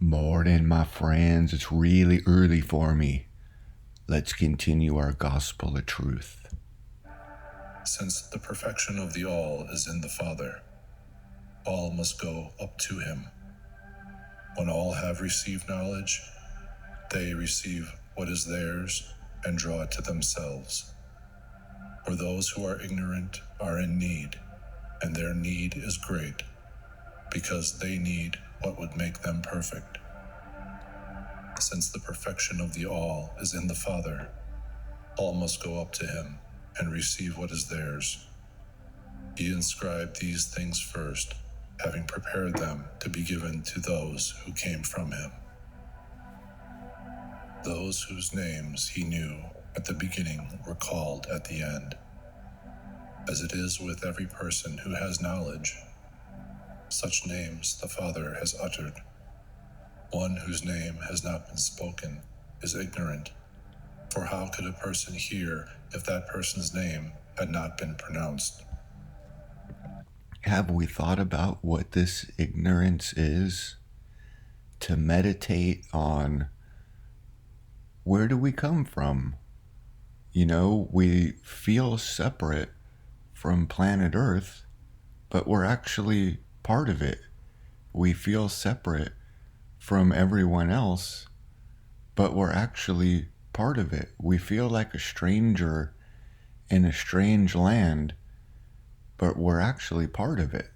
Morning, my friends. It's really early for me. Let's continue our gospel of truth. Since the perfection of the all is in the Father, all must go up to him. When all have received knowledge, they receive what is theirs and draw it to themselves. For those who are ignorant are in need, and their need is great, because they need what would make them perfect. Since the perfection of the all is in the Father, all must go up to him and receive what is theirs. He inscribed these things first, having prepared them to be given to those who came from him. Those whose names he knew at the beginning were called at the end. As it is with every person who has knowledge, such names the Father has uttered. One whose name has not been spoken is ignorant, for how could a person hear if that person's name had not been pronounced? Have we thought about what this ignorance is? To meditate on where do we come from? We feel separate from planet Earth, but we're actually part of it. We feel separate from everyone else, but we're actually part of it. We feel like a stranger in a strange land, but we're actually part of it.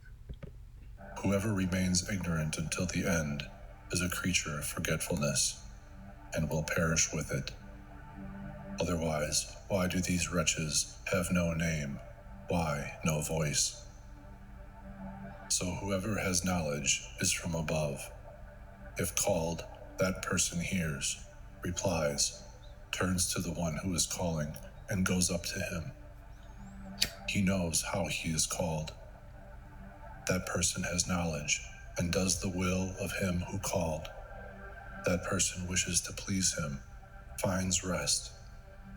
Whoever remains ignorant until the end is a creature of forgetfulness and will perish with it. Otherwise, why do these wretches have no name? Why no voice? So whoever has knowledge is from above. If called, that person hears, replies, turns to the one who is calling, and goes up to him. He knows how he is called. That person has knowledge and does the will of him who called. That person wishes to please him, finds rest,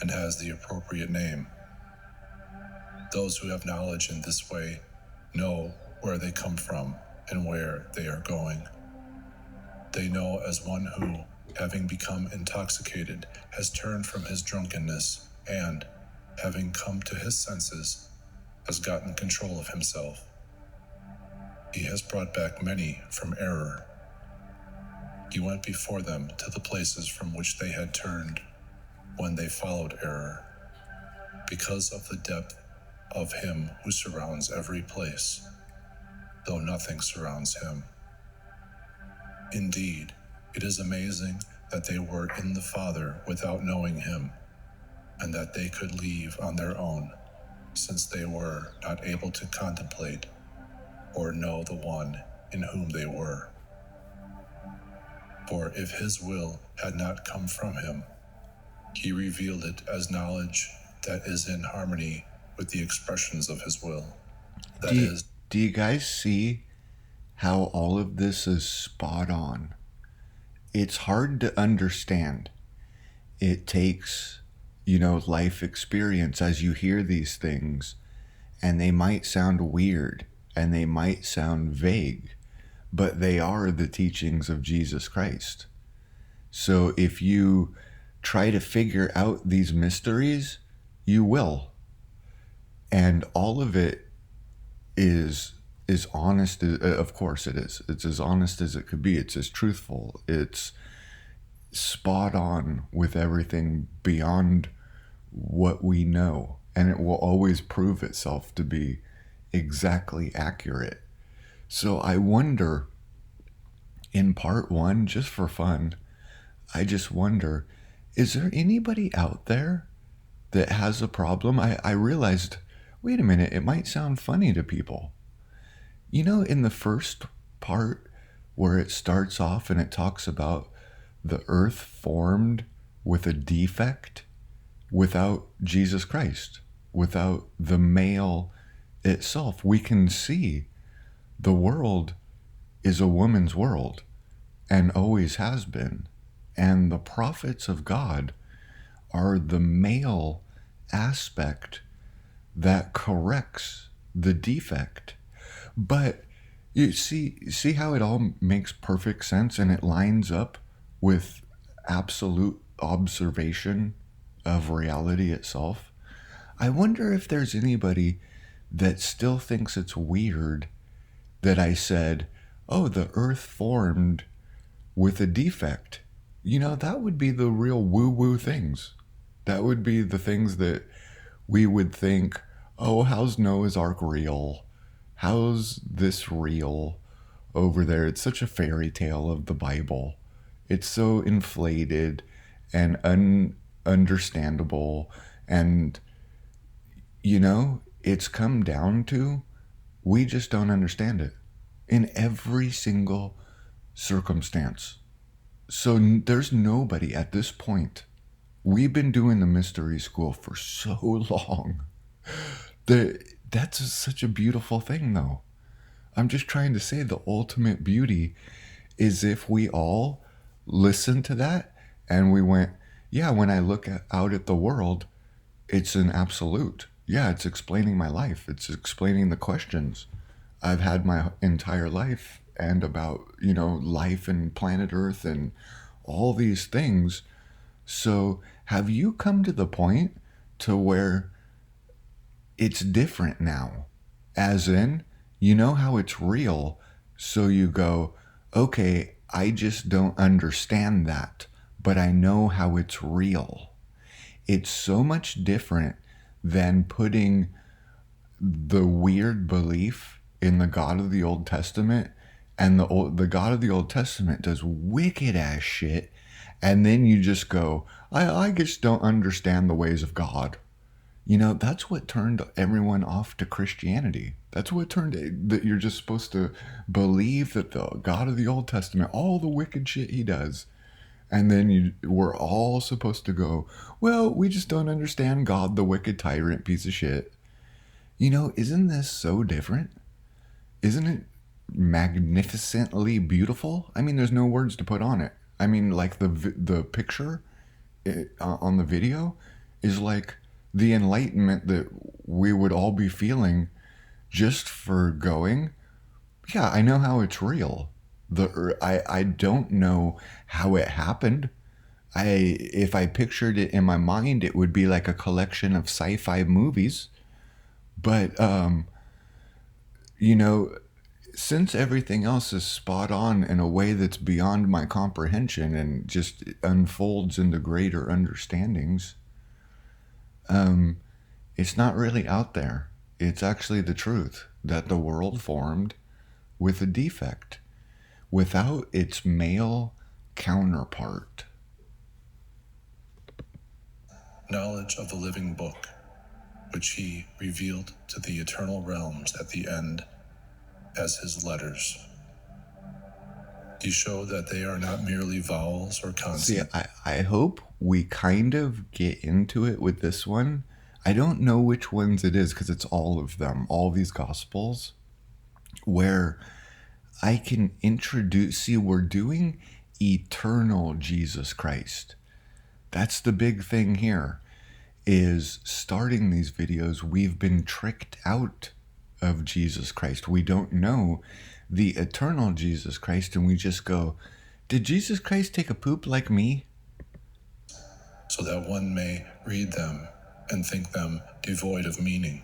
and has the appropriate name. Those who have knowledge in this way know where they come from and where they are going. They know as one who, having become intoxicated, has turned from his drunkenness and, having come to his senses, has gotten control of himself. He has brought back many from error. He went before them to the places from which they had turned when they followed error, because of the depth of him who surrounds every place, though nothing surrounds him. Indeed, it is amazing that they were in the Father without knowing him, and that they could leave on their own, since they were not able to contemplate or know the one in whom they were. For if his will had not come from him, he revealed it as knowledge that is in harmony with the expressions of his will. Do you guys see how all of this is spot on? It's hard to understand. It takes, life experience as you hear these things, and they might sound weird and they might sound vague, but they are the teachings of Jesus Christ. So if you try to figure out these mysteries, you will. And all of it is honest. Of course it is. It's as honest as it could be. It's as truthful. It's spot on with everything beyond what we know. And it will always prove itself to be exactly accurate. So I wonder, in part one, just for fun, I just wonder, is there anybody out there that has a problem? I realized, wait a minute, it might sound funny to people. In the first part where it starts off and it talks about the earth formed with a defect, without Jesus Christ, without the male itself, we can see the world is a woman's world and always has been. And the prophets of God are the male aspect that corrects the defect. But, You see how it all makes perfect sense and it lines up with absolute observation of reality itself. I wonder if there's anybody that still thinks it's weird that I said, "Oh, the earth formed with a defect." That would be the real woo-woo things. That would be the things that we would think, "Oh, how's Noah's Ark real? How's this real over there? It's such a fairy tale of the Bible. It's so inflated and ununderstandable." And, it's come down to we just don't understand it in every single circumstance. So there's nobody at this point. We've been doing the mystery school for so long. That's such a beautiful thing, though. I'm just trying to say the ultimate beauty is if we all listened to that and we went, yeah, when I look out at the world, it's an absolute. Yeah, it's explaining my life. It's explaining the questions I've had my entire life and about, life and planet Earth and all these things. So, have you come to the point to where it's different now? As in, you know how it's real, so you go, okay, I just don't understand that, but I know how it's real. It's so much different than putting the weird belief in the God of the Old Testament, and the God of the Old Testament does wicked ass shit, and then you just go, I just don't understand the ways of God. That's what turned everyone off to Christianity. That's what turned that you're just supposed to believe that the God of the Old Testament, all the wicked shit he does, and then we're all supposed to go, well, we just don't understand God, the wicked tyrant piece of shit. Isn't this so different? Isn't it magnificently beautiful? I mean, there's no words to put on it. I mean, like the picture on the video is like the enlightenment that we would all be feeling just for going, yeah, I know how it's real. I don't know how it happened. If I pictured it in my mind, it would be like a collection of sci-fi movies. But you know, since everything else is spot on in a way that's beyond my comprehension and just unfolds into greater understandings, it's not really out there. It's actually the truth that the world formed with a defect, without its male counterpart. Knowledge of the living book, which he revealed to the eternal realms at the end as his letters. He showed that they are not merely vowels or consonants. See, I hope we kind of get into it with this one. I don't know which ones it is because it's all of them, all these gospels, where I can introduce. See, we're doing eternal Jesus Christ. That's the big thing here, is starting these videos, we've been tricked out of Jesus Christ. We don't know the eternal Jesus Christ, and we just go, did Jesus Christ take a poop like me? So that one may read them and think them devoid of meaning.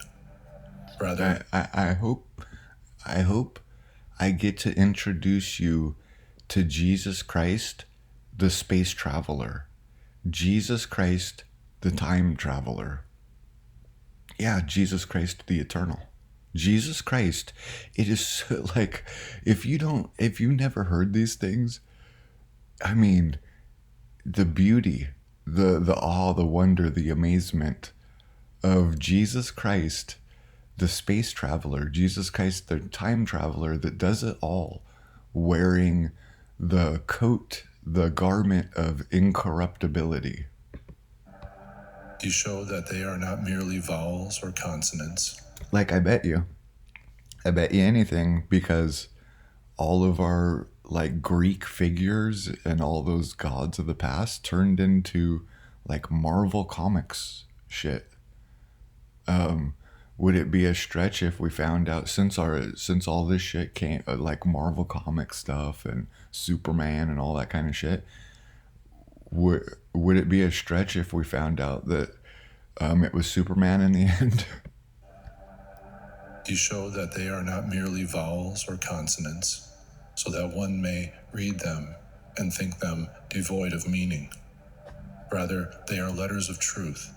Rather, I hope I get to introduce you to Jesus Christ, the space traveler. Jesus Christ, the time traveler. Yeah, Jesus Christ, the eternal. Jesus Christ, it is so, like, if you never heard these things, I mean, the beauty, the awe, the wonder, the amazement of Jesus Christ, the space traveler, Jesus Christ, the time traveler that does it all, wearing the coat, the garment of incorruptibility. he showed that they are not merely vowels or consonants. Like, I bet you anything, because all of our like Greek figures and all those gods of the past turned into like Marvel Comics shit. Would it be a stretch if we found out, since all this shit came, like Marvel comic stuff and Superman and all that kind of shit? Would it be a stretch if we found out that it was Superman in the end? You show that they are not merely vowels or consonants, so that one may read them and think them devoid of meaning. Rather, they are letters of truth.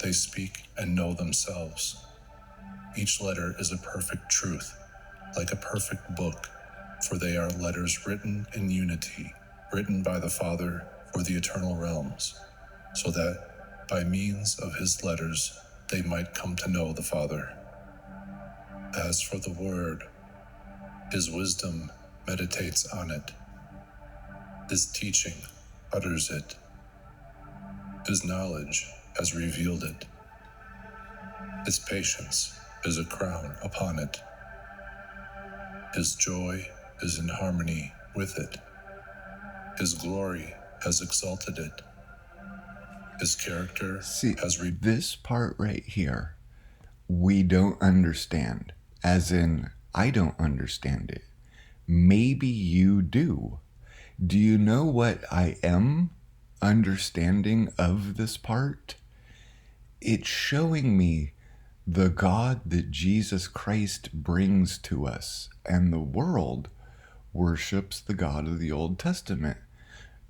They speak and know themselves. Each letter is a perfect truth, like a perfect book, for they are letters written in unity, written by the Father for the eternal realms, so that by means of his letters they might come to know the Father. As for the Word, his wisdom meditates on it. His teaching utters it. His knowledge has revealed it. His patience is a crown upon it. His joy is in harmony with it. His glory has exalted it. His character See, has this part right here, we don't understand. As in, I don't understand it. Maybe you do. Do you know what I am understanding of this part? It's showing me the God that Jesus Christ brings to us, and the world worships the God of the Old Testament.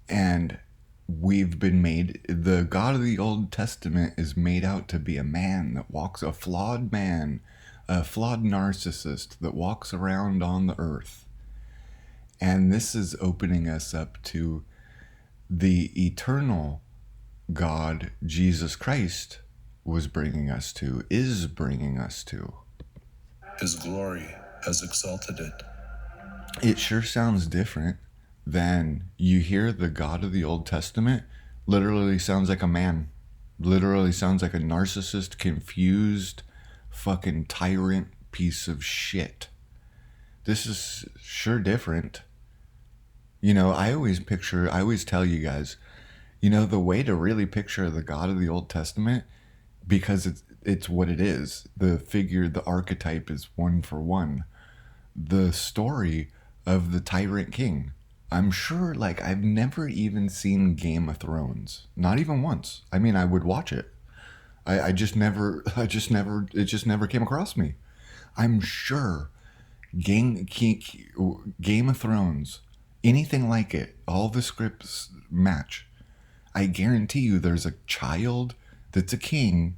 And we've been made, the God of the Old Testament is made out to be a man that walks, a flawed man, a flawed narcissist that walks around on the earth. And this is opening us up to the eternal God, Jesus Christ, was bringing us to, is bringing us to. His glory has exalted it. It sure sounds different than you hear the God of the Old Testament. Literally sounds like a man. Literally sounds like a narcissist, confused, fucking tyrant piece of shit. This is sure different. You know, I always tell you guys, you know, the way to really picture the God of the Old Testament, because it's what it is. The figure, the archetype is one for one. The story of the tyrant king. I'm sure, like, I've never even seen Game of Thrones. Not even once. I mean, I would watch it. I just never, it just never came across me. I'm sure Game of Thrones, anything like it, all the scripts match. I guarantee you there's a child that's a king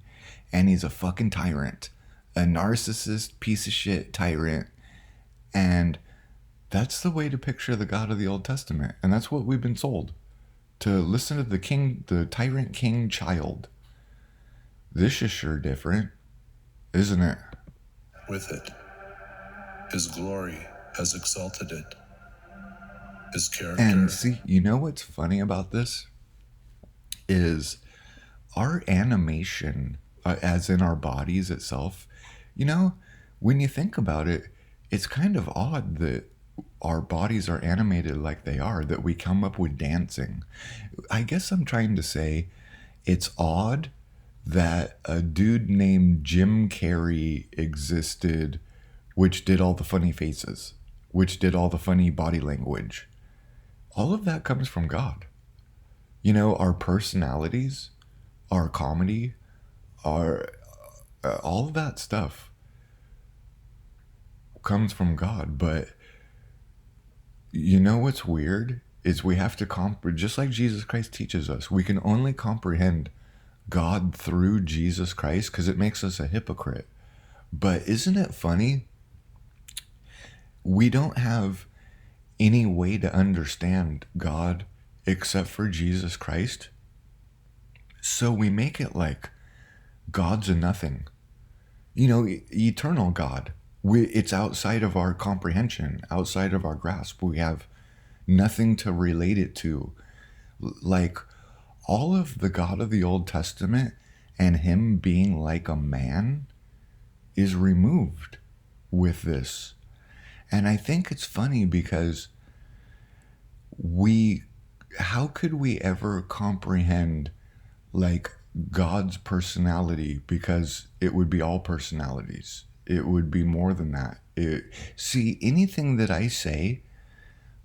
and he's a fucking tyrant. A narcissist piece of shit tyrant. And that's the way to picture the God of the Old Testament. And that's what we've been sold. To listen to the king, the tyrant king child. This is sure different, isn't it? With it. His glory has exalted it. His character. And see, you know what's funny about this? Is our animation, as in our bodies itself, you know, when you think about it, it's kind of odd that our bodies are animated like they are, that we come up with dancing. I guess I'm trying to say it's odd that a dude named Jim Carrey existed, which did all the funny faces, which did all the funny body language. All of that comes from God. You know, our personalities, our comedy, our all of that stuff comes from God. But you know what's weird is we have to just like Jesus Christ teaches us, we can only comprehend God through Jesus Christ because it makes us a hypocrite. But isn't it funny? We don't have any way to understand God except for Jesus Christ. So we make it like God's a nothing. You know, eternal God. It's outside of our comprehension, outside of our grasp. We have nothing to relate it to. Like all of the God of the Old Testament and him being like a man is removed with this. And I think it's funny because how could we ever comprehend like God's personality, because it would be all personalities. It would be more than that. See, anything that I say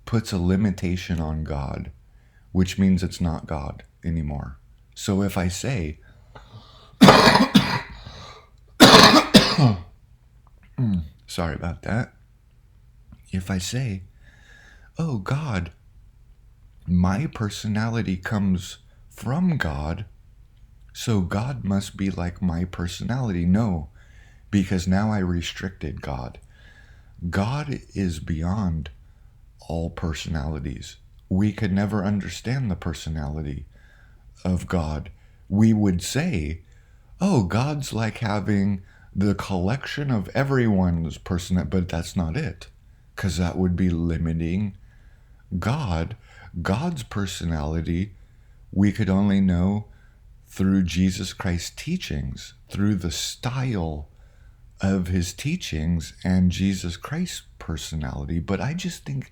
puts a limitation on God, which means it's not God anymore. So if I say, sorry about that, if I say, oh God, my personality comes from God, so God must be like my personality. No, because now I restricted God. God is beyond all personalities. We could never understand the personality of God. We would say, oh, God's like having the collection of everyone's personality, but that's not it, because that would be limiting God. God's personality we could only know through Jesus Christ's teachings, through the style of his teachings and Jesus Christ's personality. But I just think,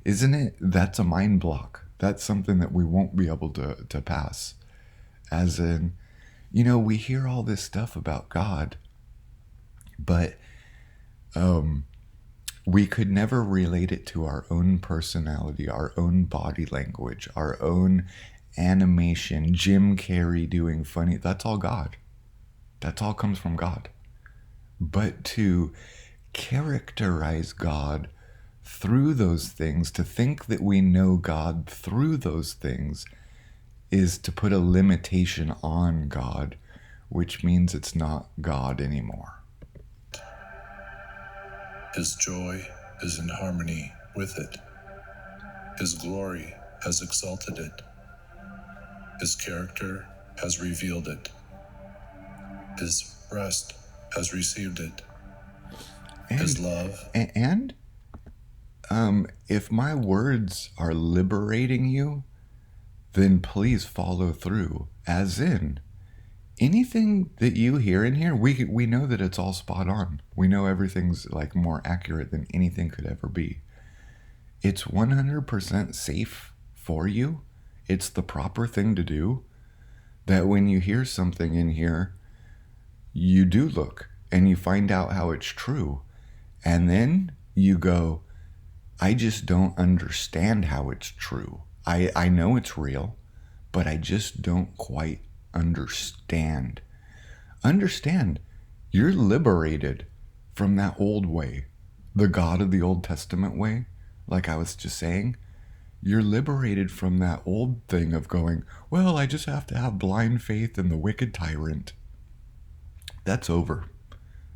isn't it, that's a mind block. That's something that we won't be able to pass. As in, we hear all this stuff about God, but we could never relate it to our own personality, our own body language, our own animation, Jim Carrey doing funny. That's all God. That's all comes from God. But to characterize God through those things, to think that we know God through those things, is to put a limitation on God, which means it's not God anymore. His joy is in harmony with it. His glory has exalted it. His character has revealed it. His rest has received it. His love. And if my words are liberating you, then please follow through. As in, anything that you hear in here, we know that it's all spot on. We know everything's like more accurate than anything could ever be. It's 100% safe for you. It's the proper thing to do. That when you hear something in here, you do look and you find out how it's true. And then you go, I just don't understand how it's true. I know it's real, but I just don't quite understand. Understand, you're liberated from that old way, the God of the Old Testament way, like I was just saying. You're liberated from that old thing of going, well, I just have to have blind faith in the wicked tyrant. That's over.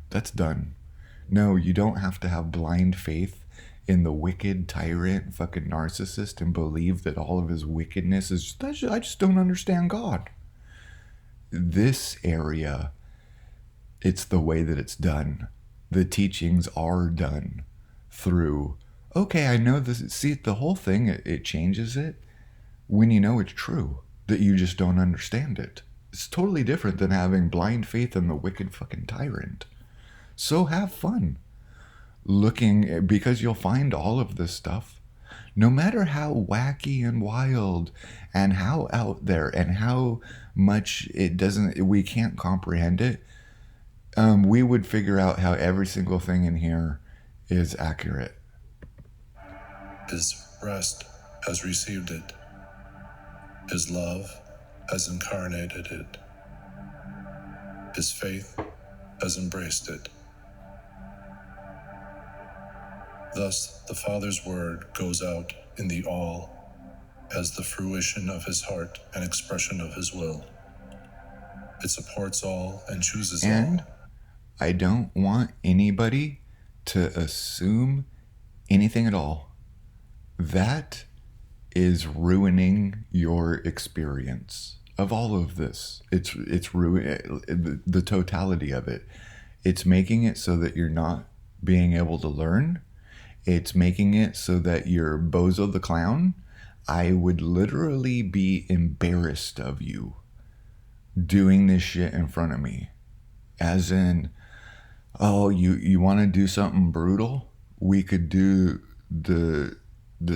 That's done. No, you don't have to have blind faith in the wicked tyrant fucking narcissist and believe that all of his wickedness is I just don't understand God. This area, it's the way that it's done. The teachings are done through, okay, I know this. See, the whole thing, it changes it when you know it's true, that you just don't understand it. It's totally different than having blind faith in the wicked fucking tyrant. So have fun looking, because you'll find all of this stuff, no matter how wacky and wild and how out there and how much we can't comprehend it. We would figure out how every single thing in here is accurate. His rest has received it. His love has incarnated it. His faith has embraced it. Thus, the Father's word goes out in the all as the fruition of his heart and expression of his will. It supports all and chooses all. And I don't want anybody to assume anything at all. That is ruining your experience of all of this. It's ruining the totality of it. It's making it so that you're not being able to learn. It's making it so that you're Bozo the Clown. I would literally be embarrassed of you doing this shit in front of me. As in, oh, you want to do something brutal? We could do the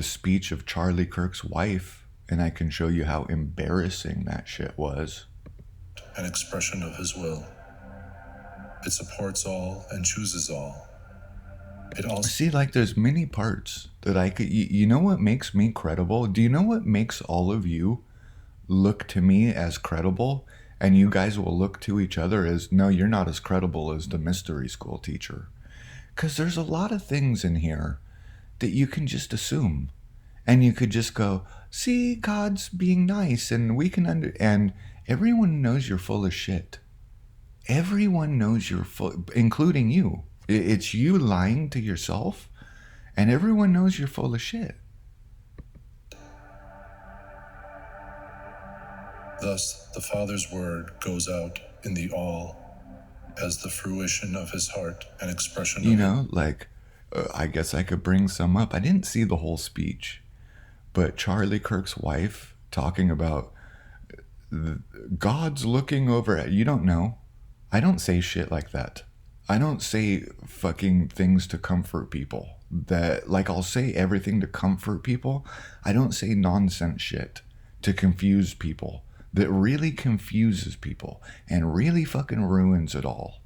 speech of Charlie Kirk's wife, and I can show you how embarrassing that shit was. and expression of his will. It supports all and chooses all. It also See, like, there's many parts that I could. You know what makes me credible? Do you know what makes all of you look to me as credible? And you guys will look to each other as, no, you're not as credible as the mystery school teacher. Because there's a lot of things in here that you can just assume. And you could just go, see, God's being nice, and we can and everyone knows you're full of shit. Everyone knows you're full, including you. It's you lying to yourself, and everyone knows you're full of shit. Thus, the Father's word goes out in the all as the fruition of his heart and expression You of know, like, I guess I could bring some up. I didn't see the whole speech, but Charlie Kirk's wife talking about God's looking over at you. Don't know. I don't say shit like that. I don't say fucking things to comfort people. That, like, I'll say everything to comfort people. I don't say nonsense shit to confuse people. That really confuses people and really fucking ruins it all.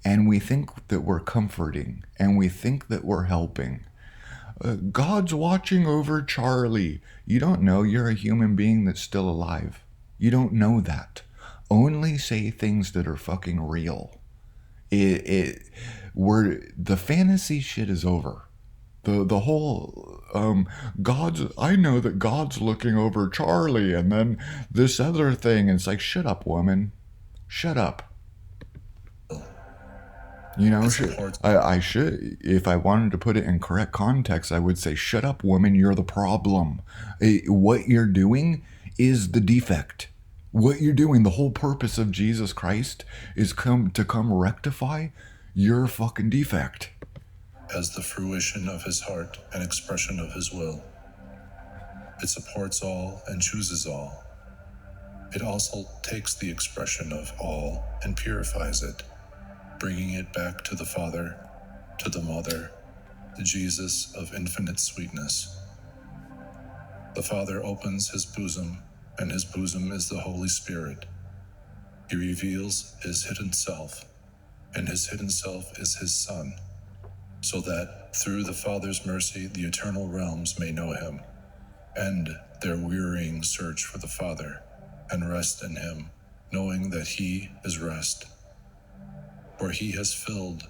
And we think that we're comforting and we think that we're helping. God's watching over Charlie. You don't know you're a human being that's still alive. You don't know that. Only say things that are fucking real. The fantasy shit is over. The whole God's, I know that God's looking over Charlie, and then this other thing, and it's like, shut up, woman, shut up. You know, I should, if I wanted to put it in correct context, I would say, shut up, woman, you're the problem. What you're doing is the defect. What you're doing, the whole purpose of Jesus Christ is to come rectify your fucking defect. as the fruition of his heart and expression of his will. It supports all and chooses all. It also takes the expression of all and purifies it, bringing it back to the Father, to the Mother, to Jesus of infinite sweetness. The Father opens his bosom, and his bosom is the Holy Spirit. He reveals his hidden self, and his hidden self is his Son, so that through the Father's mercy the eternal realms may know him, end their wearying search for the Father, and rest in him, knowing that he is rest. For he has filled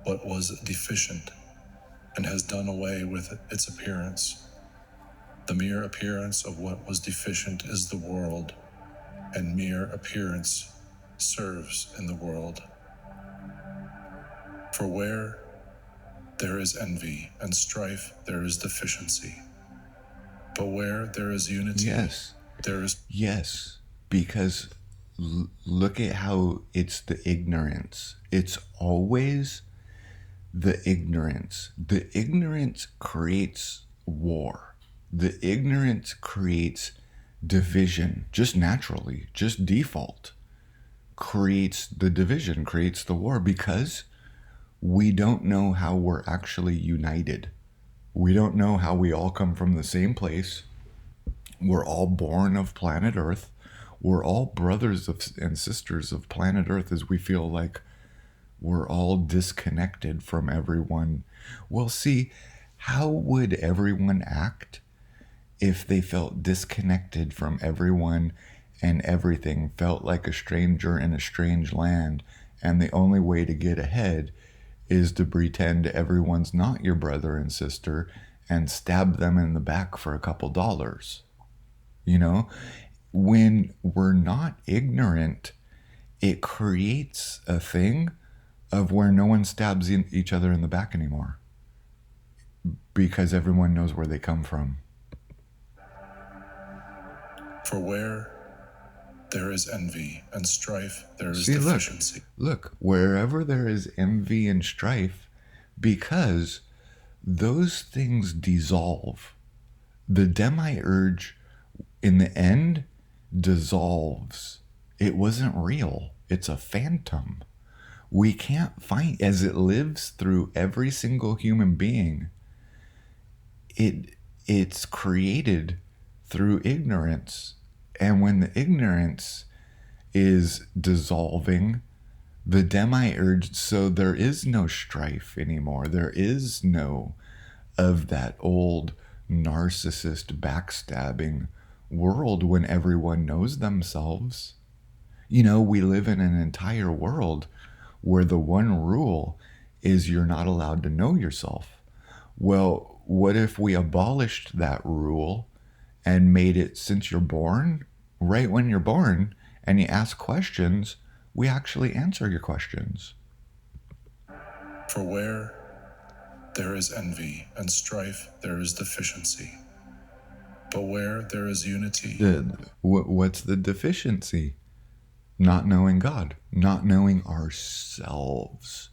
what was deficient, and has done away with its appearance. The mere appearance of what was deficient is the world, and mere appearance serves in the world. For where there is envy and strife, there is deficiency. But where there is unity, Yes. there is... Yes, because look at how it's the ignorance. It's always the ignorance. The ignorance creates war. The ignorance creates division, just naturally, just default. Creates the division, creates the war, because we don't know how we're actually united. We don't know how we all come from the same place. We're all born of planet Earth. We're all brothers and sisters of planet Earth, as we feel like we're all disconnected from everyone. Well, see, how would everyone act if they felt disconnected from everyone and everything, felt like a stranger in a strange land, and the only way to get ahead is to pretend everyone's not your brother and sister and stab them in the back for a couple dollars? You know, when we're not ignorant, it creates a thing of where no one stabs each other in the back anymore, because everyone knows where they come from. For where there is envy and strife, there is deficiency. Look, wherever there is envy and strife, because those things dissolve. The demiurge, in the end, dissolves. It wasn't real. It's a phantom. We can't find, as it lives through every single human being, it's created through ignorance. And when the ignorance is dissolving. The demiurge, so there is no strife anymore. There is no of that old narcissist backstabbing world when everyone knows themselves. You know, we live in an entire world where the one rule is you're not allowed to know yourself. Well, what if we abolished that rule and made it since you're born, right when you're born, and you ask questions, we actually answer your questions? For where there is envy and strife, there is deficiency. But where there is unity, What's the deficiency? Not knowing God, not knowing ourselves,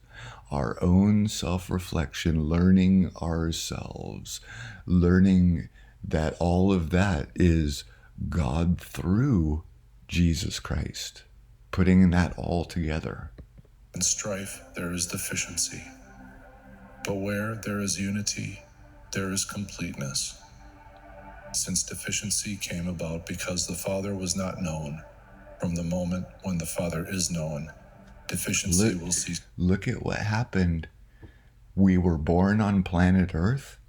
our own self reflection, learning ourselves, learning that all of that is God through Jesus Christ, putting that all together. and strife, there is deficiency. But where there is unity, there is completeness. Since deficiency came about because the Father was not known, from the moment when the Father is known, deficiency will cease. Look at what happened. We were born on planet Earth,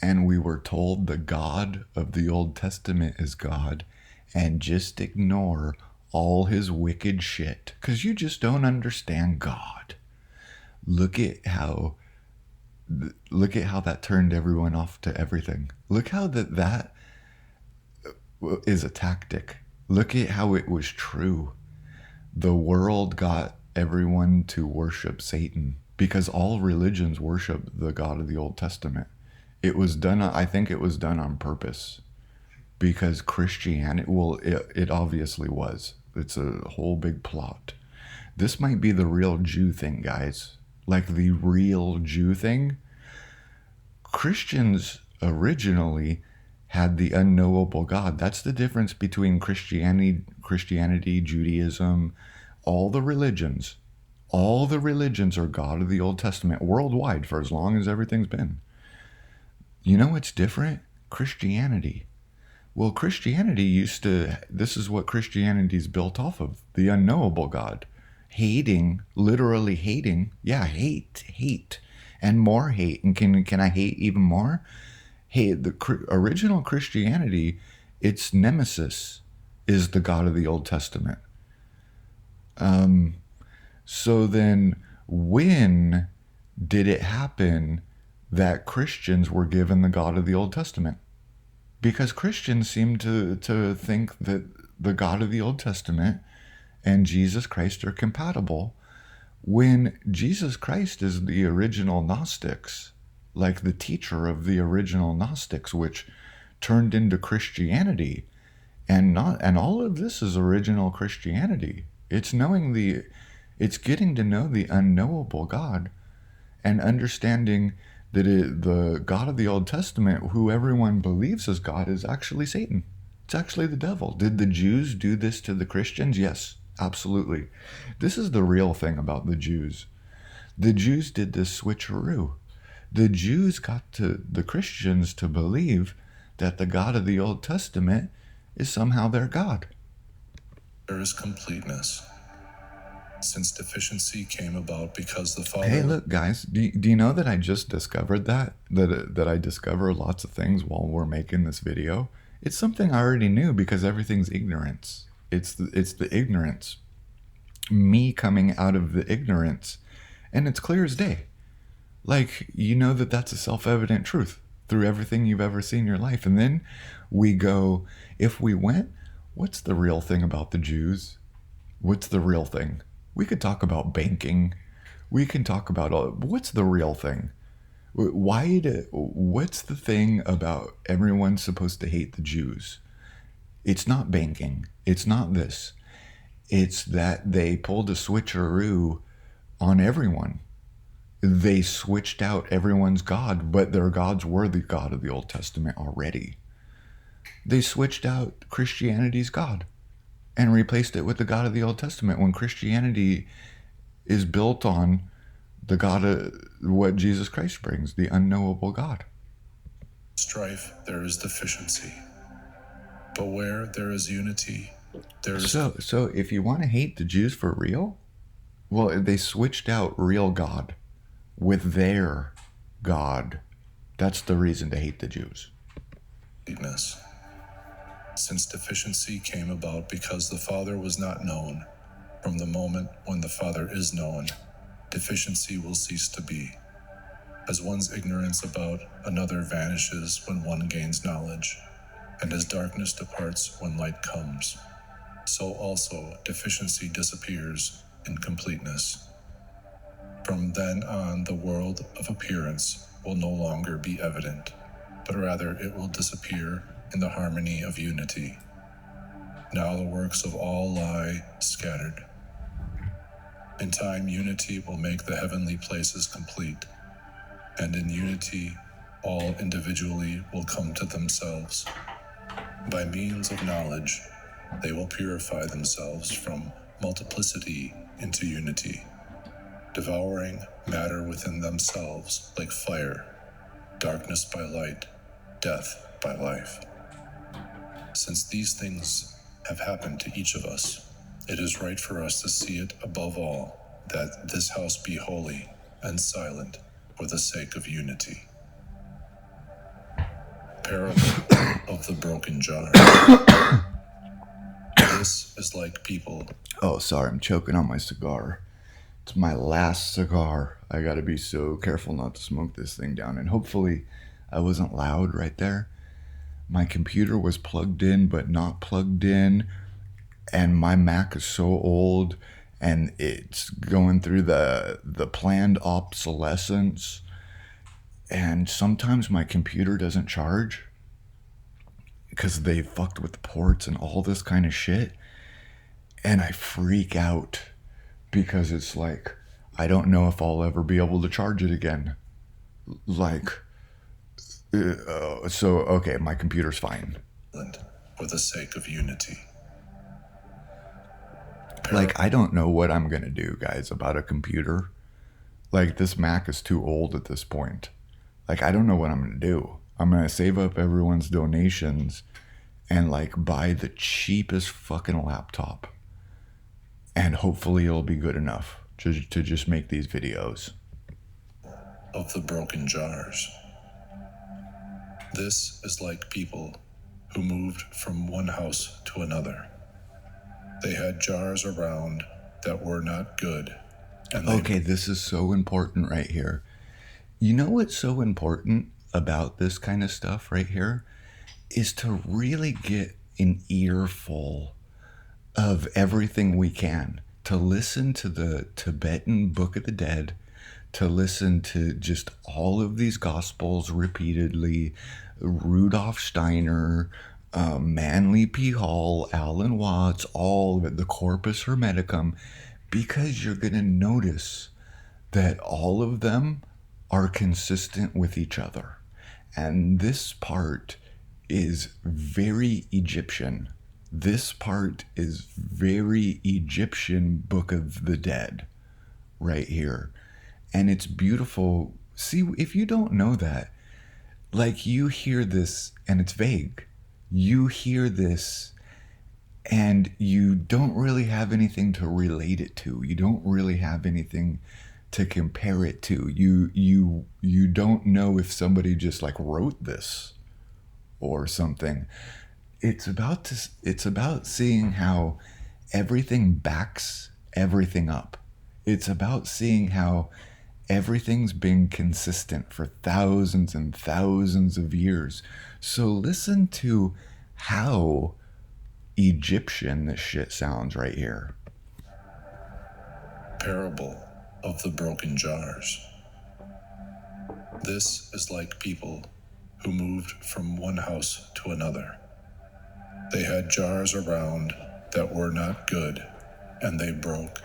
and we were told the God of the Old Testament is God, and just ignore all his wicked shit because you just don't understand God. Look at how that turned everyone off to everything. Look how that is a tactic. Look at how it was true. The world got everyone to worship Satan because all religions worship the God of the Old Testament. It was done, I think it was done on purpose because Christianity, well, it obviously was. It's a whole big plot. This might be the real Jew thing, guys. Like the real Jew thing. Christians originally had the unknowable God. That's the difference between Christianity, Judaism, all the religions. All the religions are God of the Old Testament worldwide for as long as everything's been. You know what's different? Christianity. Well, Christianity this is what Christianity's built off of, the unknowable God. Hating, literally hating. Yeah, hate. And more hate. And can I hate even more? Hey, the original Christianity, its nemesis is the God of the Old Testament. So then, when did it happen that Christians were given the God of the Old Testament? Because Christians seem to think that the God of the Old Testament and Jesus Christ are compatible, when Jesus Christ is the original Gnostics, like the teacher of the original Gnostics, which turned into Christianity. And all of this is original Christianity. It's getting to know the unknowable God and understanding that the God of the Old Testament, who everyone believes is God, is actually Satan. It's actually the devil. Did the Jews do this to the Christians? Yes, absolutely. This is the real thing about the Jews. The Jews did this switcheroo. The Jews got the Christians to believe that the God of the Old Testament is somehow their God. There is completeness. Since deficiency came about because the Father... Hey, look, guys, do you know that I just discovered that I discover lots of things while we're making this video? It's something I already knew because everything's ignorance. It's the ignorance. Me coming out of the ignorance. And it's clear as day. Like, you know that's a self-evident truth through everything you've ever seen in your life. And then we go, if we went, what's the real thing about the Jews? What's the real thing? We could talk about banking. We can talk about what's the real thing? What's the thing about everyone's supposed to hate the Jews? It's not banking. It's not this. It's that they pulled a switcheroo on everyone. They switched out everyone's God, but their gods were the God of the Old Testament already. They switched out Christianity's God and replaced it with the God of the Old Testament when Christianity is built on the God of what Jesus Christ brings, the unknowable God. Strife, there is deficiency. But where there is unity, So if you want to hate the Jews for real, well, they switched out real God with their God. That's the reason to hate the Jews. Since deficiency came about because the Father was not known, from the moment when the Father is known, deficiency will cease to be. As one's ignorance about another vanishes when one gains knowledge, and as darkness departs when light comes, so also deficiency disappears in completeness. From then on, the world of appearance will no longer be evident, but rather it will disappear in the harmony of unity. Now the works of all lie scattered. In time, unity will make the heavenly places complete, and in unity, all individually will come to themselves. By means of knowledge, they will purify themselves from multiplicity into unity, devouring matter within themselves like fire, darkness by light, death by life. Since these things have happened to each of us, it is right for us to see it above all, that this house be holy and silent for the sake of unity. Parable of the broken jar. This is like people. Oh, sorry, I'm choking on my cigar. It's my last cigar. I gotta be so careful not to smoke this thing down. And hopefully I wasn't loud right there. My computer was plugged in but not plugged in. And my Mac is so old and it's going through the planned obsolescence. And sometimes my computer doesn't charge because they fucked with the ports and all this kind of shit. And I freak out because it's like, I don't know if I'll ever be able to charge it again. Like, okay, my computer's fine. For the sake of unity. Like, I don't know what I'm gonna do, guys, about a computer. Like, this Mac is too old at this point. Like, I don't know what I'm gonna do. I'm gonna save up everyone's donations and, like, buy the cheapest fucking laptop. And hopefully it'll be good enough to just make these videos. Of the broken jars. This is like people who moved from one house to another. They had jars around that were not good. Okay, this is so important right here. You know what's so important about this kind of stuff right here is to really get an earful of everything we can, to listen to the Tibetan Book of the Dead, to listen to just all of these gospels repeatedly, Rudolf Steiner, Manly P. Hall, Alan Watts, all of it, the Corpus Hermeticum, because you're going to notice that all of them are consistent with each other. And this part is very Egyptian. This part is very Egyptian Book of the Dead right here. And it's beautiful. See, if you don't know that, like, you hear this and it's vague. You hear this and you don't really have anything to relate it to. You don't really have anything to compare it to. You don't know if somebody just like wrote this or something. It's about seeing how everything backs everything up. It's about seeing how everything's been consistent for thousands and thousands of years. So listen to how Egyptian this shit sounds right here. Parable of the broken jars. This is like people who moved from one house to another. They had jars around that were not good, and they broke.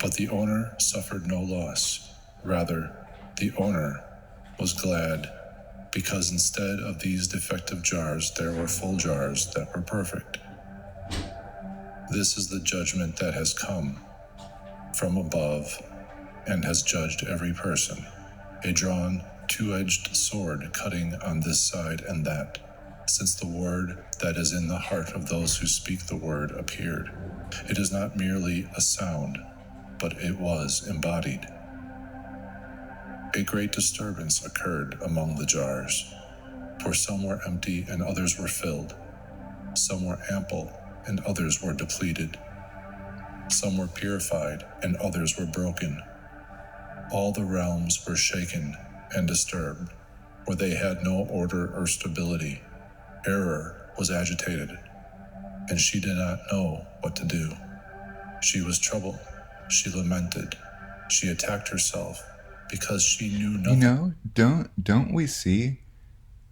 But the owner suffered no loss. Rather, the owner was glad, because instead of these defective jars, there were full jars that were perfect. This is the judgment that has come from above and has judged every person. A drawn, two-edged sword cutting on this side and that, since the word that is in the heart of those who speak the word appeared. It is not merely a sound, but it was embodied. A great disturbance occurred among the jars, for some were empty and others were filled. Some were ample and others were depleted. Some were purified and others were broken. All the realms were shaken and disturbed, for they had no order or stability. Error was agitated, and she did not know what to do. She was troubled. She lamented. She attacked herself because she knew nothing. Don't we see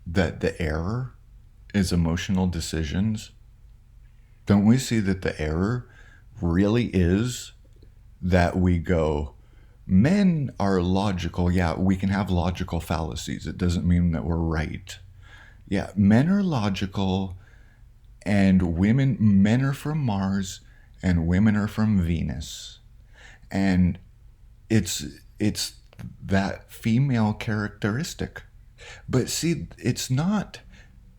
that the error is emotional decisions? Don't we see that the error really is that we go, men are logical. Yeah, we can have logical fallacies. It doesn't mean that we're right. Yeah, men are logical and men are from Mars and women are from Venus. And it's that female characteristic. But see, it's not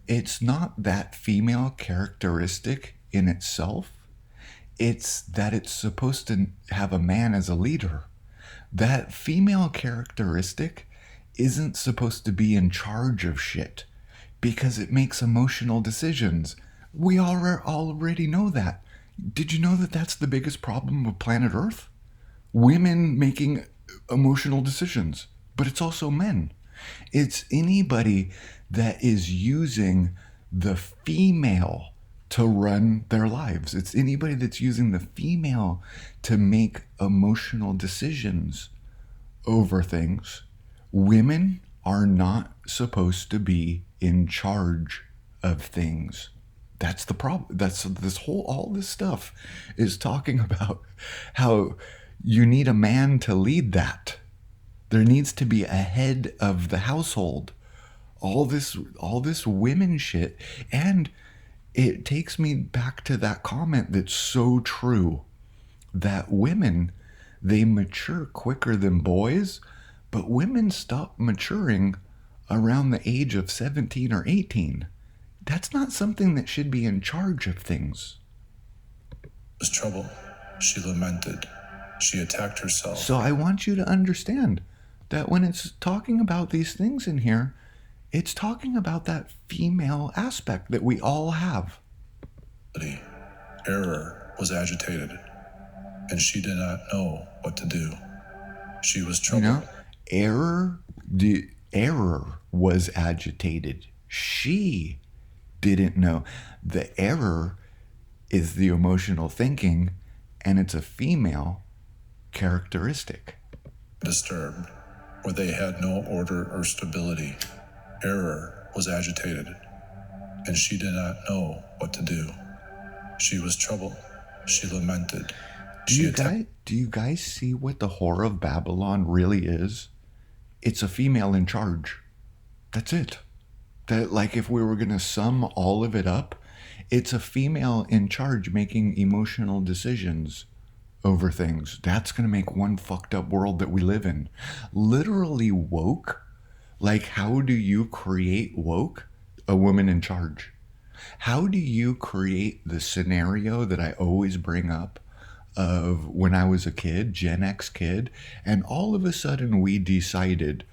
that female characteristic in itself. It's that it's supposed to have a man as a leader. That female characteristic isn't supposed to be in charge of shit because it makes emotional decisions. We already know that. Did you know that that's the biggest problem of planet Earth? Women making emotional decisions, but it's also men. It's anybody that is using the female to run their lives. It's anybody that's using the female to make emotional decisions over things. Women are not supposed to be in charge of things. That's the problem. All this stuff is talking about how you need a man to lead that. There needs to be a head of the household. All this women shit. And it takes me back to that comment that's so true, that women, they mature quicker than boys, but women stop maturing around the age of 17 or 18. That's not something that should be in charge of things. Was trouble. She lamented. She attacked herself. So I want you to understand that when it's talking about these things in here, it's talking about that female aspect that we all have. Error was agitated, and she did not know what to do. She was troubled. The error was agitated. She didn't know. The error is the emotional thinking, and it's a female characteristic. Disturbed, where they had no order or stability. Error was agitated, and she did not know what to do. She was troubled. She lamented. Do you guys see what the Whore of Babylon really is? It's a female in charge. That's it. That, like, if we were going to sum all of it up, it's a female in charge making emotional decisions over things. That's going to make one fucked up world that we live in. Literally woke. Like, how do you create woke? A woman in charge. How do you create the scenario that I always bring up of when I was a kid, Gen X kid, and all of a sudden we decided,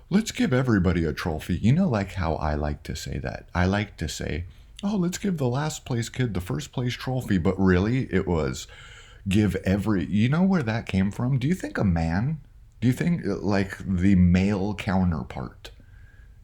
let's give everybody a trophy. You know, like how I like to say that. I like to say, oh, let's give the last place kid the first place trophy. But really, it was you know where that came from? Do you think like the male counterpart,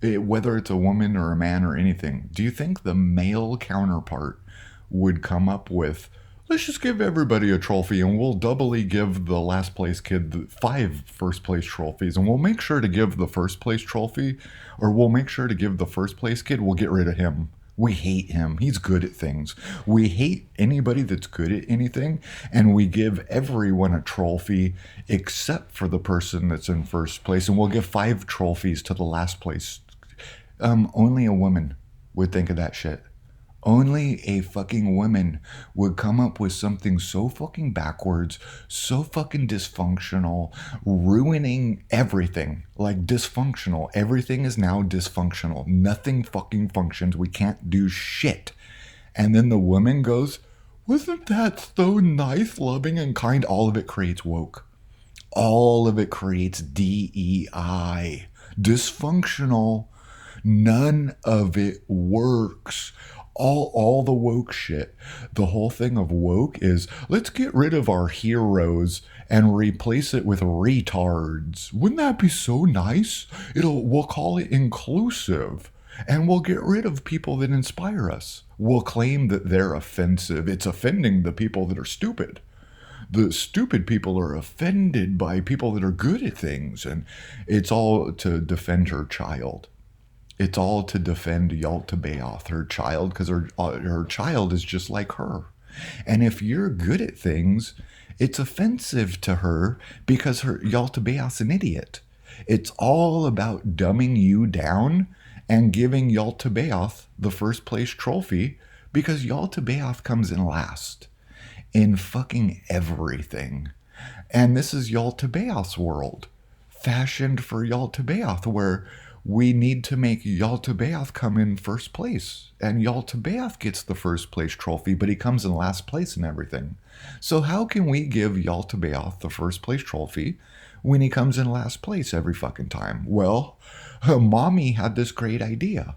whether it's a woman or a man or anything, do you think the male counterpart would come up with, let's just give everybody a trophy and we'll doubly give the last place kid 5 first place trophies, and we'll make sure to give the first place trophy, or we'll make sure to give the first place kid, we'll get rid of him. We hate him. He's good at things. We hate anybody that's good at anything, and we give everyone a trophy except for the person that's in first place, and we'll give 5 trophies to the last place. Only a woman would think of that shit. Only a fucking woman would come up with something so fucking backwards, so fucking dysfunctional, ruining everything. Like dysfunctional. Everything is now dysfunctional. Nothing fucking functions. We can't do shit. And then the woman goes, wasn't that so nice, loving, and kind? All of it creates woke. All of it creates DEI. Dysfunctional. None of it works. All the woke shit. The whole thing of woke is let's get rid of our heroes and replace it with retards. Wouldn't that be so nice? We'll call it inclusive. And we'll get rid of people that inspire us. We'll claim that they're offensive. It's offending the people that are stupid. The stupid people are offended by people that are good at things. And it's all to defend her child. It's all to defend Yaltabaoth, her child, because her child is just like her. And if you're good at things, it's offensive to her because her Yaltabaoth's an idiot. It's all about dumbing you down and giving Yaltabaoth the first place trophy because Yaltabaoth comes in last in fucking everything. And this is Yaltabaoth's world, fashioned for Yaltabaoth, where we need to make Yaltabaoth come in first place. And Yaltabaoth gets the first place trophy, but he comes in last place in everything. So how can we give Yaltabaoth the first place trophy when he comes in last place every fucking time? Well, mommy had this great idea.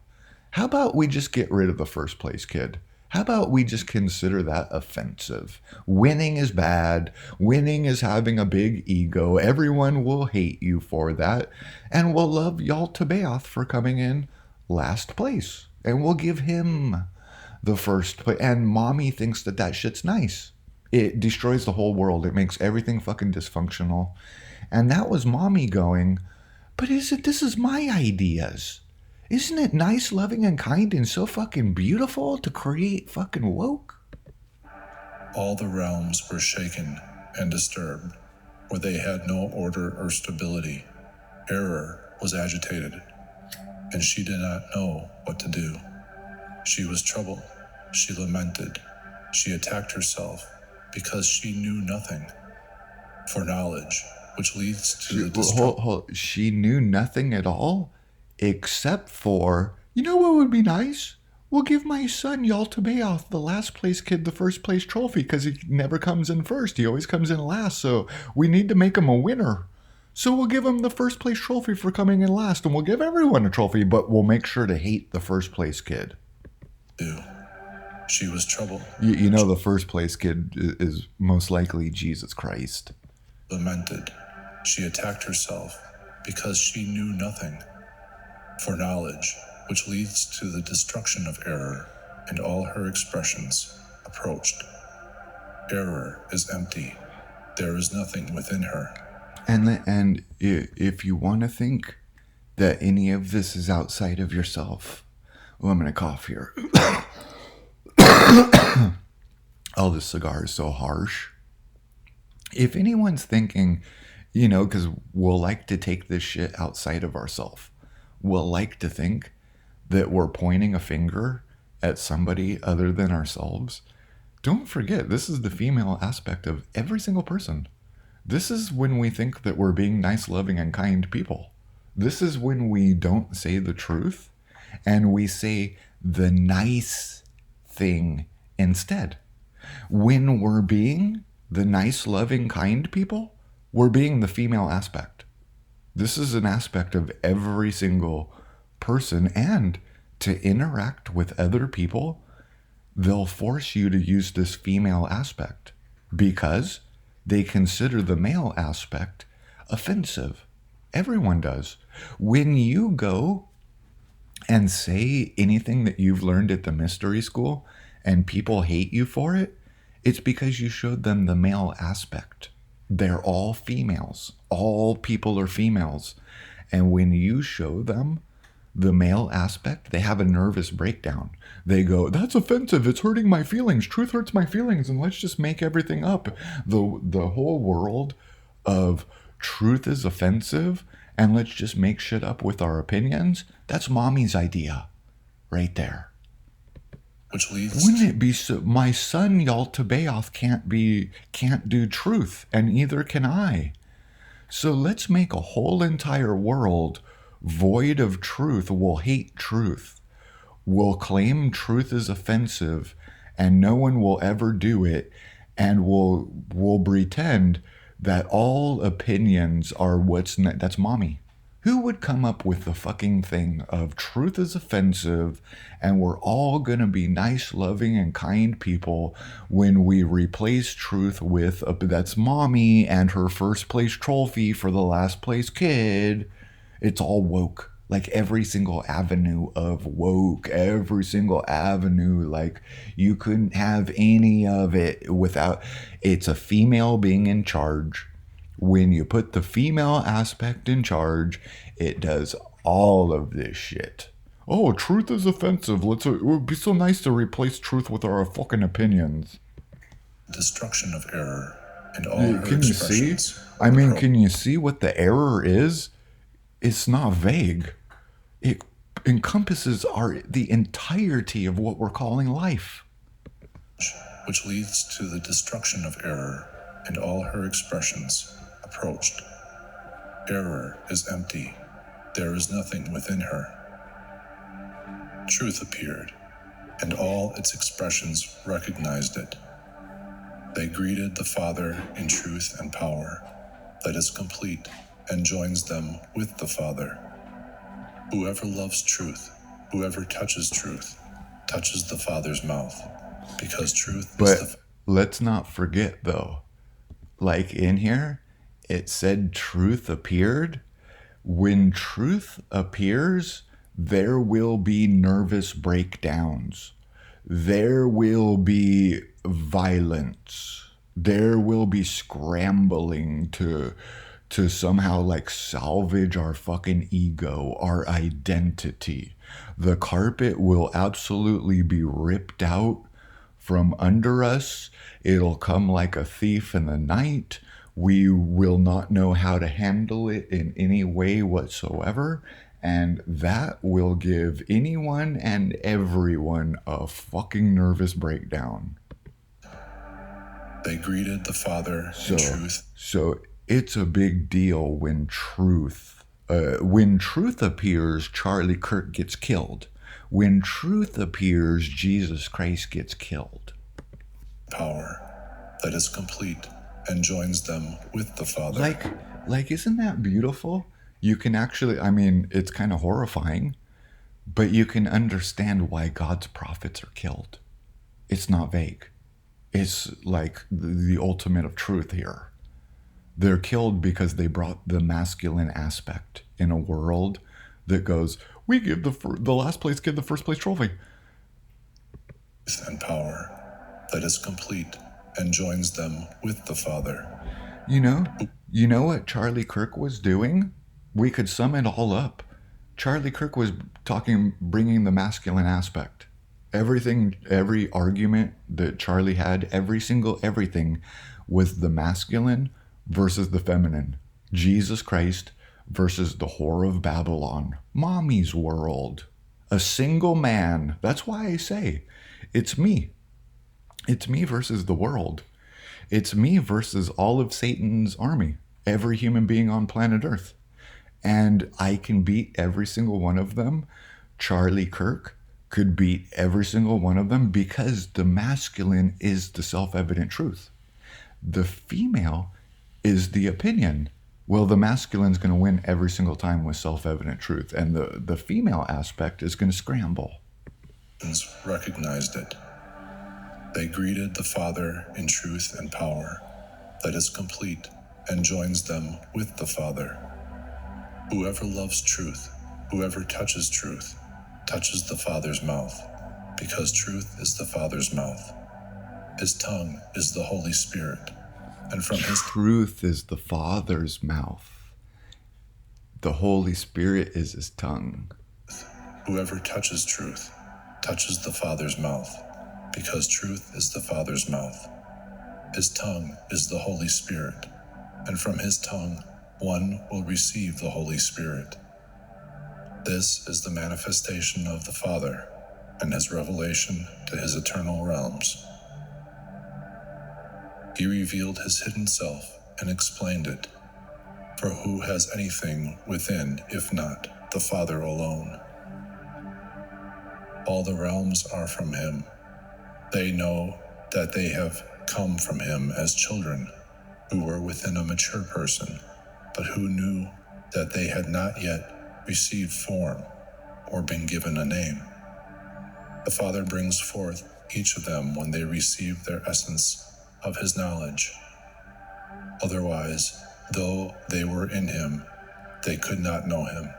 How about we just get rid of the first place kid? How about we just consider that offensive? Winning is bad. Winning is having a big ego. Everyone will hate you for that. And we'll love Yaltabaoth for coming in last place. And we'll give him the first place. And mommy thinks that that shit's nice. It destroys the whole world. It makes everything fucking dysfunctional. And that was mommy going, but this is my ideas. Isn't it nice, loving, and kind, and so fucking beautiful to create fucking woke? All the realms were shaken and disturbed, where they had no order or stability. Error was agitated, and she did not know what to do. She was troubled. She lamented. She attacked herself because she knew nothing. For knowledge, which leads to the destruction. She knew nothing at all? Except for, you know what would be nice? We'll give my son Yaltabaoth, the last place kid, the first place trophy because he never comes in first. He always comes in last, so we need to make him a winner. So we'll give him the first place trophy for coming in last, and we'll give everyone a trophy, but we'll make sure to hate the first place kid. She was troubled. You know the first place kid is most likely Jesus Christ. Lamented. She attacked herself because she knew nothing. For knowledge, which leads to the destruction of error, and all her expressions approached. Error is empty. There is nothing within her. And if you want to think that any of this is outside of yourself, I'm going to cough here. Oh, this cigar is so harsh. If anyone's thinking, because we'll like to take this shit outside of ourselves, we'll like to think that we're pointing a finger at somebody other than ourselves. Don't forget, this is the female aspect of every single person. This is when we think that we're being nice, loving, and kind people. This is when we don't say the truth and we say the nice thing instead. When we're being the nice, loving, kind people, we're being the female aspect. This is an aspect of every single person, and to interact with other people, they'll force you to use this female aspect because they consider the male aspect offensive. Everyone does. When you go and say anything that you've learned at the mystery school and people hate you for it, it's because you showed them the male aspect. They're all females. All people are females. And when you show them the male aspect, they have a nervous breakdown. They go, that's offensive. It's hurting my feelings. Truth hurts my feelings. And let's just make everything up. The whole world of truth is offensive and let's just make shit up with our opinions. That's mommy's idea right there. which leads Wouldn't it be so? My son Yaltabaoth can't do truth, and either can I. So let's make a whole entire world void of truth. Will hate truth. Will claim truth is offensive, and no one will ever do it, and will pretend that all opinions are that's mommy. Who would come up with the fucking thing of truth is offensive and we're all gonna be nice, loving, and kind people when we replace truth with that's mommy and her first place trophy for the last place kid? It's all woke. Like every single avenue of woke, every single avenue, like you couldn't have any of it without it's a female being in charge. When you put the female aspect in charge, it does all of this shit. Oh, truth is offensive. It would be so nice to replace truth with our fucking opinions. destruction of error and all her Can you see? expressions. I mean, can you see what the error is? It's not vague. It encompasses the entirety of what we're calling life. Which leads to the destruction of error and all her expressions approached. Error is empty. There is nothing within her. Truth appeared, and all its expressions recognized it. They greeted the Father in truth and power that is complete and joins them with the Father. Whoever loves truth, whoever touches truth, touches the Father's mouth, because truth is the... Let's not forget, though, like in here, it said truth appeared. When truth appears, there will be nervous breakdowns. There will be violence. There will be scrambling to somehow like salvage our fucking ego, our identity. The carpet will absolutely be ripped out from under us. It'll come like a thief in the night. We will not know how to handle it in any way whatsoever. And that will give anyone and everyone a fucking nervous breakdown. They greeted the Father in truth. So it's a big deal when truth appears, Charlie Kirk gets killed. When truth appears, Jesus Christ gets killed. Power that is complete and joins them with the Father. Like, isn't that beautiful? You can actually, I mean, it's kind of horrifying, but you can understand why God's prophets are killed. It's not vague. It's like the ultimate of truth here. They're killed because they brought the masculine aspect in a world that goes, we give the last place kid the first place trophy. And power that is complete and joins them with the Father. You know what Charlie Kirk was doing? We could sum it all up. Charlie Kirk was bringing the masculine aspect. Every argument that Charlie had, everything was the masculine versus the feminine. Jesus Christ versus the whore of Babylon. Mommy's world. A single man. That's why I say, it's me. It's me versus the world. It's me versus all of Satan's army. Every human being on planet Earth. And I can beat every single one of them. Charlie Kirk could beat every single one of them because the masculine is the self-evident truth. The female is the opinion. Well, the masculine's going to win every single time with self-evident truth, and the female aspect is going to scramble. Recognized it. They greeted the Father in truth and power that is complete and joins them with the Father. Whoever loves truth, whoever touches truth, touches the Father's mouth, because truth is the Father's mouth. His tongue is the Holy Spirit, and from his truth is the Father's mouth. The Holy Spirit is his tongue. Whoever touches truth, touches the Father's mouth, because truth is the Father's mouth. His tongue is the Holy Spirit, and from his tongue one will receive the Holy Spirit. This is the manifestation of the Father, and his revelation to his eternal realms. He revealed his hidden self and explained it. For who has anything within if not the Father alone? All the realms are from him. They know that they have come from him as children who were within a mature person, but who knew that they had not yet received form or been given a name. The Father brings forth each of them when they receive their essence of his knowledge. Otherwise, though they were in him, they could not know him.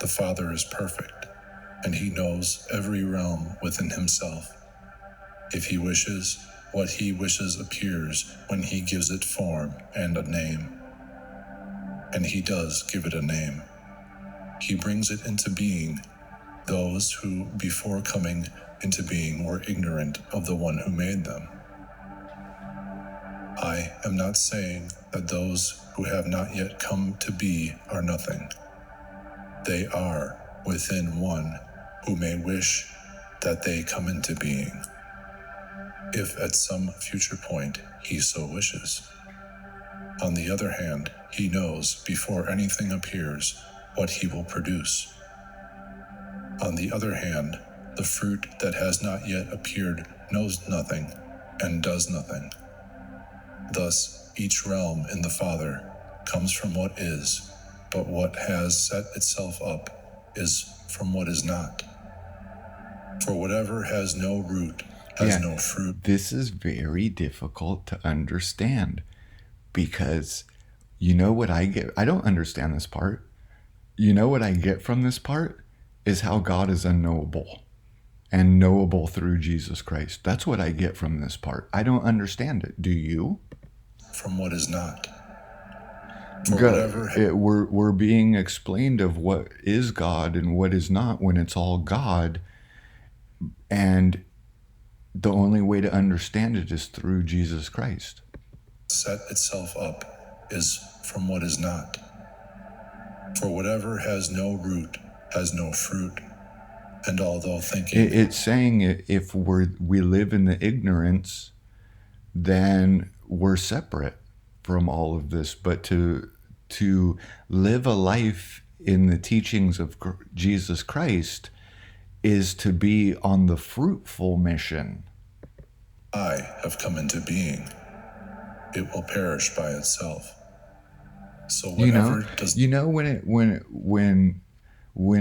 The Father is perfect, and he knows every realm within himself. If he wishes, what he wishes appears when he gives it form and a name. And he does give it a name. He brings it into being. Those who, before coming into being, were ignorant of the one who made them. I am not saying that those who have not yet come to be are nothing. They are within one who may wish that they come into being, if at some future point he so wishes. On the other hand, he knows before anything appears what he will produce. On the other hand, the fruit that has not yet appeared knows nothing and does nothing. Thus, each realm in the Father comes from what is, but what has set itself up is from what is not. For whatever has no root has no fruit. This is very difficult to understand because you know what I get? I don't understand this part. You know what I get from this part is how God is unknowable and knowable through Jesus Christ. That's what I get from this part. I don't understand it. Do you? From what is not. We're being explained of what is God and what is not when it's all God. And the only way to understand it is through Jesus Christ. Set itself up is from what is not. For whatever has no root has no fruit. And although thinking... It's saying if we live in the ignorance, then we're separate from all of this. But to live a life in the teachings of Jesus Christ is to be on the fruitful mission. I have come into being. It will perish by itself. So whatever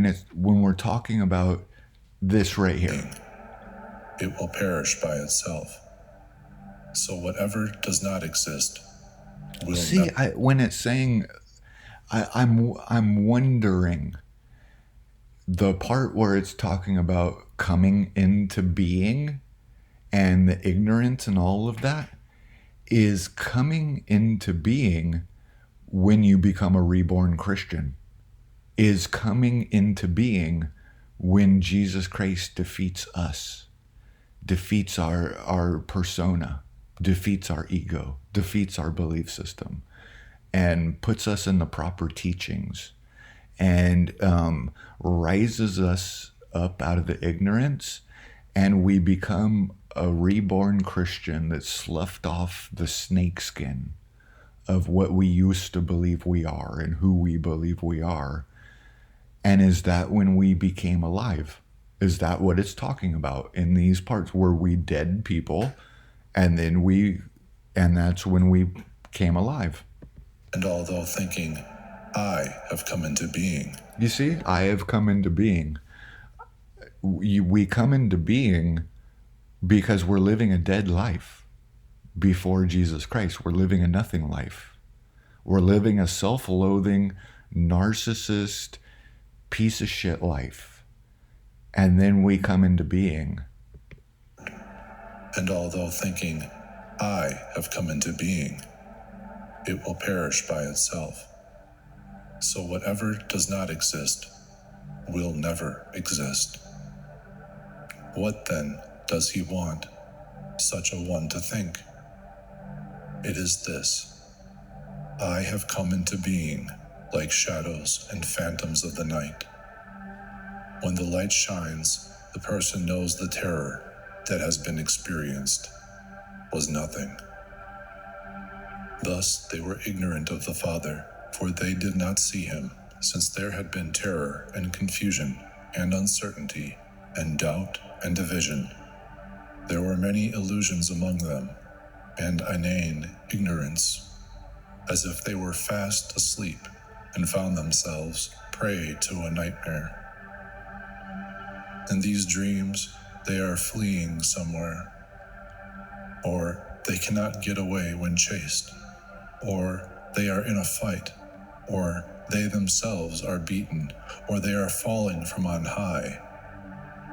when we're talking about this right here, it will perish by itself. So whatever does not exist will when it's saying, I'm wondering the part where it's talking about coming into being and the ignorance and all of that is coming into being when you become a reborn Christian, is coming into being when Jesus Christ defeats us, defeats our persona, defeats our ego, defeats our belief system, and puts us in the proper teachings, and rises us up out of the ignorance, and we become a reborn Christian that sloughed off the snakeskin of what we used to believe we are and who we believe we are. And is that when we became alive? Is that what it's talking about in these parts? Were we dead people? And that's when we came alive. And although thinking, I have come into being. You see, I have come into being. We come into being because we're living a dead life before Jesus Christ. We're living a nothing life. We're living a self-loathing, narcissist, piece of shit life. And then we come into being. And although thinking, I have come into being, it will perish by itself. So whatever does not exist will never exist. What then does he want such a one to think? It is this: I have come into being like shadows and phantoms of the night. When the light shines, the person knows the terror that has been experienced was nothing. Thus they were ignorant of the Father, for they did not see him, since there had been terror and confusion and uncertainty and doubt and division. There were many illusions among them, and inane ignorance, as if they were fast asleep and found themselves prey to a nightmare. In these dreams, they are fleeing somewhere, or they cannot get away when chased, or they are in a fight, or they themselves are beaten, or they are falling from on high,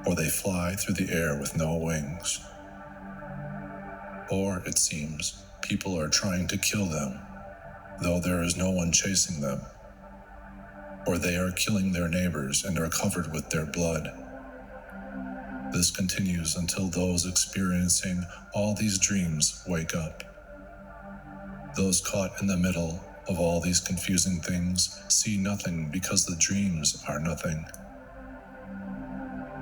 or they fly through the air with no wings. Or, it seems, people are trying to kill them, though there is no one chasing them. Or they are killing their neighbors and are covered with their blood. This continues until those experiencing all these dreams wake up. Those caught in the middle of all these confusing things see nothing because the dreams are nothing.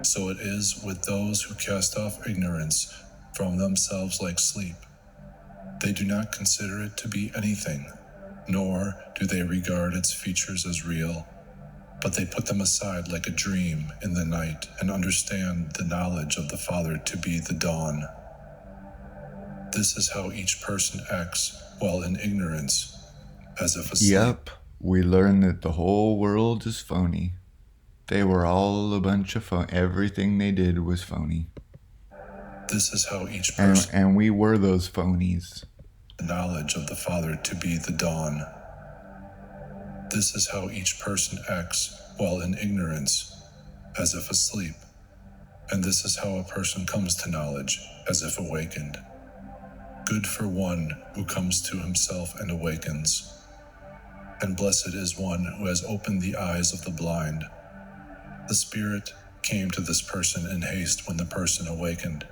So it is with those who cast off ignorance from themselves like sleep. They do not consider it to be anything, nor do they regard its features as real, but they put them aside like a dream in the night and understand the knowledge of the Father to be the dawn. This is how each person acts while in ignorance, as if asleep. Yep, we learn that the whole world is phony. They were all a bunch of phony. Everything they did was phony. This is how each person And we were those phonies. the knowledge of the Father to be the dawn. This is how each person acts while in ignorance, as if asleep. And this is how a person comes to knowledge, as if awakened. Good for one who comes to himself and awakens. And blessed is one who has opened the eyes of the blind. The Spirit came to this person in haste when the person awakened.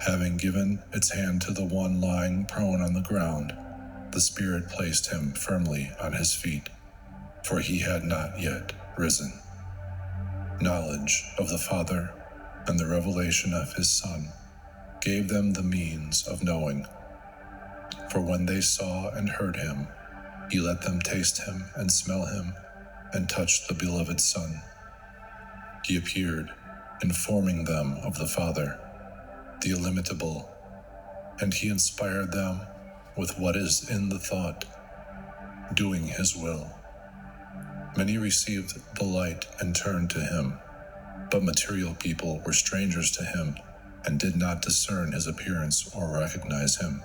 Having given its hand to the one lying prone on the ground, the Spirit placed him firmly on his feet, for he had not yet risen. Knowledge of the Father and the revelation of his Son gave them the means of knowing. For when they saw and heard him, he let them taste him and smell him and touch the beloved Son. He appeared, informing them of the Father, the illimitable, and he inspired them with what is in the thought, doing his will. Many received the light and turned to him, but material people were strangers to him and did not discern his appearance or recognize him.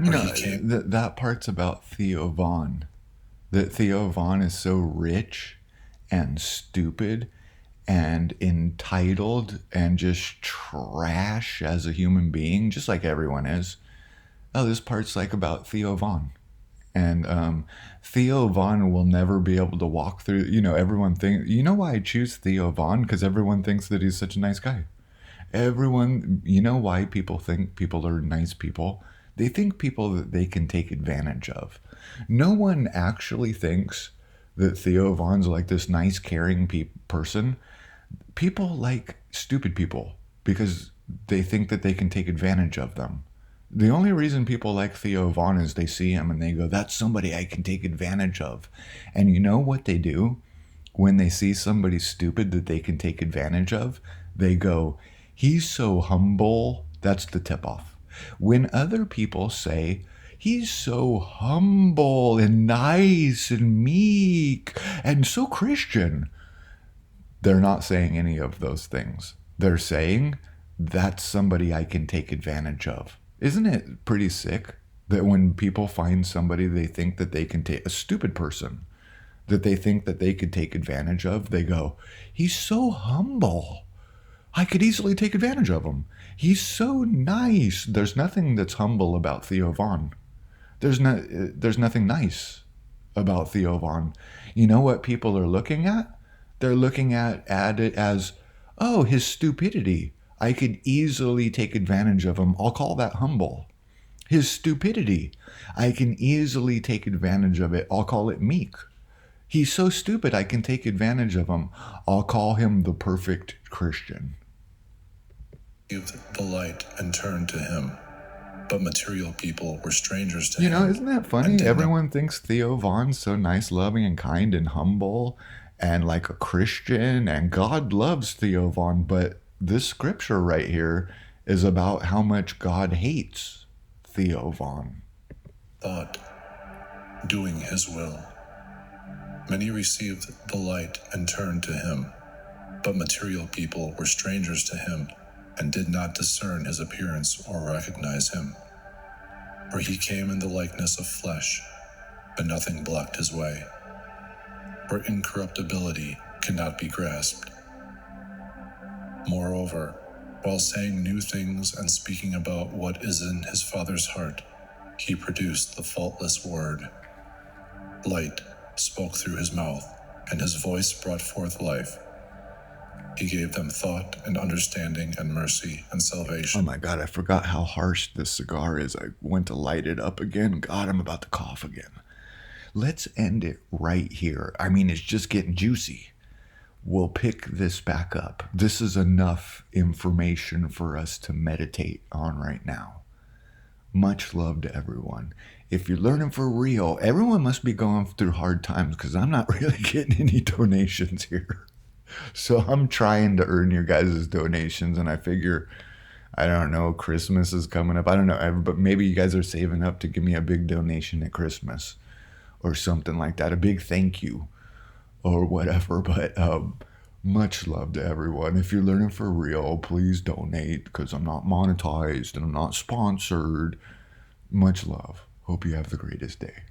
You Or know, he came- that part's about Theo Vaughn. That Theo Vaughn is so rich and stupid and entitled and just trash as a human being, just like everyone is. Oh, this part's like about Theo Vaughn. And Theo Vaughn will never be able to walk through, everyone thinks, you know why I choose Theo Vaughn? Because everyone thinks that he's such a nice guy. Everyone, you know why people think people are nice people? They think people that they can take advantage of. No one actually thinks that Theo Vaughn's like this nice, caring person. People like stupid people because they think that they can take advantage of them. The only reason people like Theo Vaughn is they see him and they go, that's somebody I can take advantage of. And you know what they do when they see somebody stupid that they can take advantage of? They go, he's so humble. That's the tip off. When other people say, he's so humble and nice and meek and so Christian, they're not saying any of those things. They're saying, that's somebody I can take advantage of. Isn't it pretty sick that when people find somebody they think that they can take, a stupid person, that they think that they could take advantage of, they go, he's so humble. I could easily take advantage of him. He's so nice. There's nothing that's humble about Theo Vaughn. There's nothing nice about Theo Vaughn. You know what people are looking at? They're looking at it as, oh, his stupidity. I could easily take advantage of him. I'll call that humble. His stupidity. I can easily take advantage of it. I'll call it meek. He's so stupid I can take advantage of him. I'll call him the perfect Christian. Received the light and turned to him, but material people were strangers to You know, him. isn't that and funny? did not Everyone thinks Theo Vaughn's so nice, loving, and kind and humble and like a Christian, and God loves Theo Vaughn, but this scripture right here is about how much God hates Theo Vaughn. thought, doing his will. Many received the light and turned to him, but material people were strangers to him and did not discern his appearance or recognize him. For he came in the likeness of flesh, but nothing blocked his way. For incorruptibility cannot be grasped. Moreover, while saying new things and speaking about what is in his Father's heart, he produced the faultless word. Light spoke through his mouth, and his voice brought forth life. He gave them thought and understanding and mercy and salvation. Oh my God, I forgot how harsh this cigar is. I went to light it up again. God, I'm about to cough again. Let's end it right here. I mean, it's just getting juicy. We'll pick this back up. This is enough information for us to meditate on right now. Much love to everyone. If you're learning for real, everyone must be going through hard times because I'm not really getting any donations here. So I'm trying to earn your guys' donations, and I figure, I don't know, Christmas is coming up. I don't know, but maybe you guys are saving up to give me a big donation at Christmas or something like that, a big thank you or whatever. But much love to everyone. If you're learning for real, please donate because I'm not monetized and I'm not sponsored. Much love. Hope you have the greatest day.